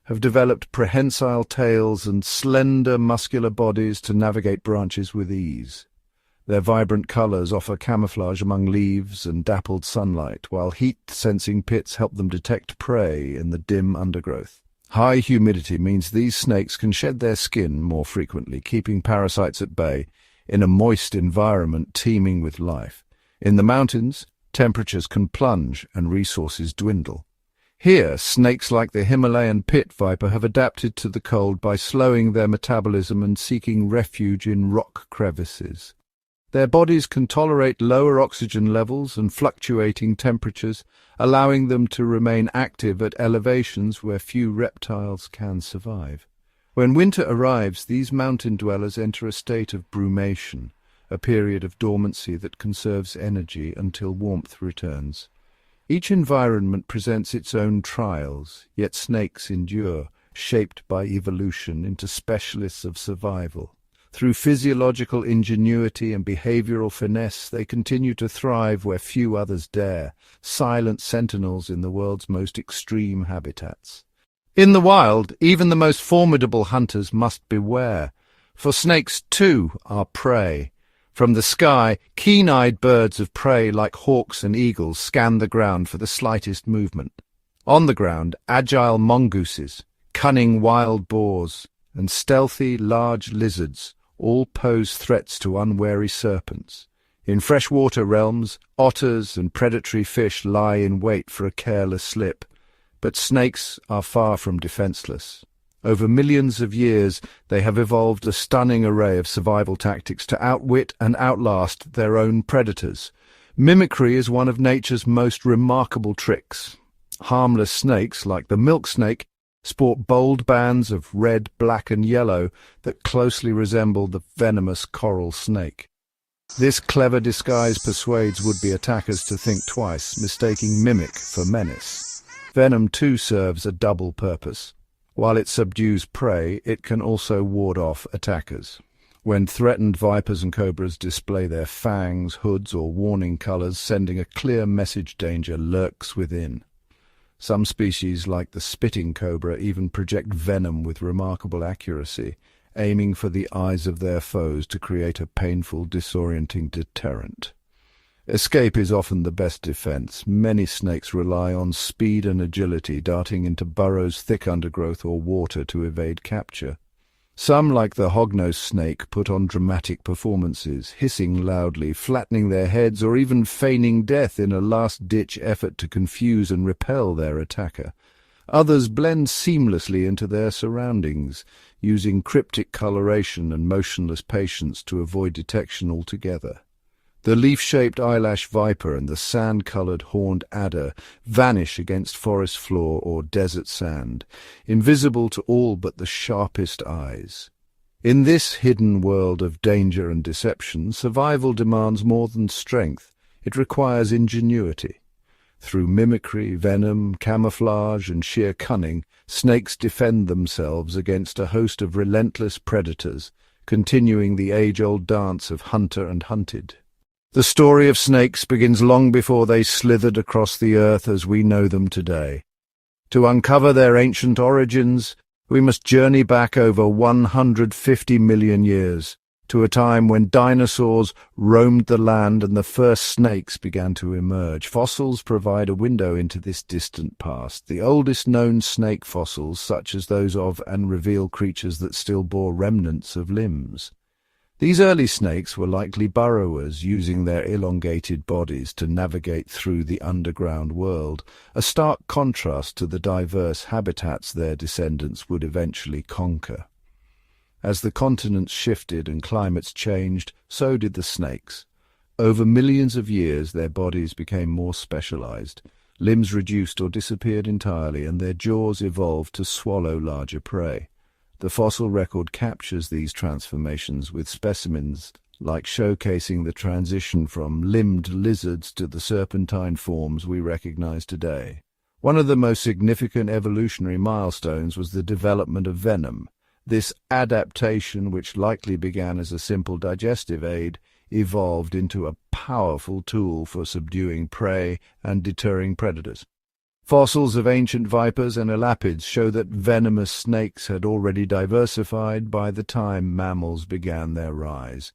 have developed prehensile tails and slender muscular bodies to navigate branches with ease. Their vibrant colors offer camouflage among leaves and dappled sunlight, while heat-sensing pits help them detect prey in the dim undergrowth. High humidity means these snakes can shed their skin more frequently, keeping parasites at bay in a moist environment teeming with life. In the mountains, temperatures can plunge and resources dwindle. Here, snakes like the Himalayan pit viper have adapted to the cold by slowing their metabolism and seeking refuge in rock crevices. Their bodies can tolerate lower oxygen levels and fluctuating temperatures, allowing them to remain active at elevations where few reptiles can survive. When winter arrives, these mountain dwellers enter a state of brumation, a period of dormancy that conserves energy until warmth returns. Each environment presents its own trials, yet snakes endure, shaped by evolution into specialists of survival. Through physiological ingenuity and behavioral finesse, they continue to thrive where few others dare, silent sentinels in the world's most extreme habitats. In the wild, even the most formidable hunters must beware, for snakes, too, are prey. From the sky, keen-eyed birds of prey like hawks and eagles scan the ground for the slightest movement. On the ground, agile mongooses, cunning wild boars, and stealthy large lizards all pose threats to unwary serpents. In freshwater realms, otters and predatory fish lie in wait for a careless slip, but snakes are far from defenseless. Over millions of years, they have evolved a stunning array of survival tactics to outwit and outlast their own predators. Mimicry is one of nature's most remarkable tricks. Harmless snakes, like the milk snake, sport bold bands of red, black, and yellow that closely resemble the venomous coral snake. This clever disguise persuades would-be attackers to think twice, mistaking mimic for menace. Venom too serves a double purpose. While it subdues prey, it can also ward off attackers. When threatened, vipers and cobras display their fangs, hoods, or warning colors, sending a clear message danger lurks within. Some species, like the spitting cobra, even project venom with remarkable accuracy, aiming for the eyes of their foes to create a painful, disorienting deterrent. Escape is often the best defense. Many snakes rely on speed and agility, darting into burrows, thick undergrowth, or water to evade capture. Some, like the hognose snake, put on dramatic performances, hissing loudly, flattening their heads, or even feigning death in a last-ditch effort to confuse and repel their attacker. Others blend seamlessly into their surroundings, using cryptic coloration and motionless patience to avoid detection altogether. The leaf-shaped eyelash viper and the sand-colored horned adder vanish against forest floor or desert sand, invisible to all but the sharpest eyes. In this hidden world of danger and deception, survival demands more than strength. It requires ingenuity. Through mimicry, venom, camouflage, and sheer cunning, snakes defend themselves against a host of relentless predators, continuing the age-old dance of hunter and hunted. The story of snakes begins long before they slithered across the earth as we know them today. To uncover their ancient origins, we must journey back over 150 million years, to a time when dinosaurs roamed the land and the first snakes began to emerge. Fossils provide a window into this distant past. The oldest known snake fossils, such as those of and reveal creatures that still bore remnants of limbs. These early snakes were likely burrowers, using their elongated bodies to navigate through the underground world, a stark contrast to the diverse habitats their descendants would eventually conquer. As the continents shifted and climates changed, so did the snakes. Over millions of years, their bodies became more specialized. Limbs reduced or disappeared entirely, and their jaws evolved to swallow larger prey. The fossil record captures these transformations, with specimens like showcasing the transition from limbed lizards to the serpentine forms we recognize today. One of the most significant evolutionary milestones was the development of venom. This adaptation, which likely began as a simple digestive aid, evolved into a powerful tool for subduing prey and deterring predators. Fossils of ancient vipers and elapids show that venomous snakes had already diversified by the time mammals began their rise.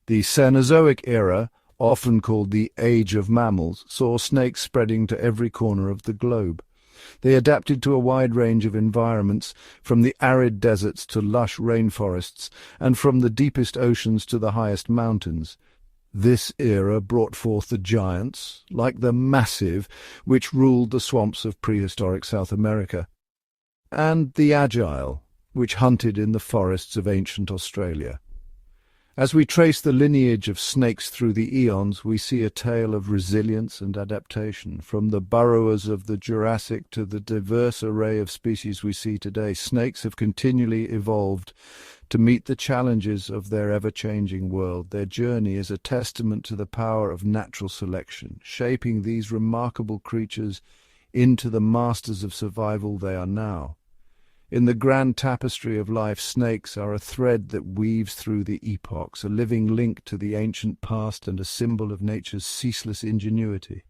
The Cenozoic era, often called the Age of Mammals, saw snakes spreading to every corner of the globe. They adapted to a wide range of environments, from the arid deserts to lush rainforests, and from the deepest oceans to the highest mountains. This era brought forth the giants, like the massive, which ruled the swamps of prehistoric South America, and the agile, which hunted in the forests of ancient Australia. As we trace the lineage of snakes through the eons, we see a tale of resilience and adaptation. From the burrowers of the Jurassic to the diverse array of species we see today, snakes have continually evolved to meet the challenges of their ever-changing world. Their journey is a testament to the power of natural selection, shaping these remarkable creatures into the masters of survival they are now. In the grand tapestry of life, snakes are a thread that weaves through the epochs, a living link to the ancient past and a symbol of nature's ceaseless ingenuity.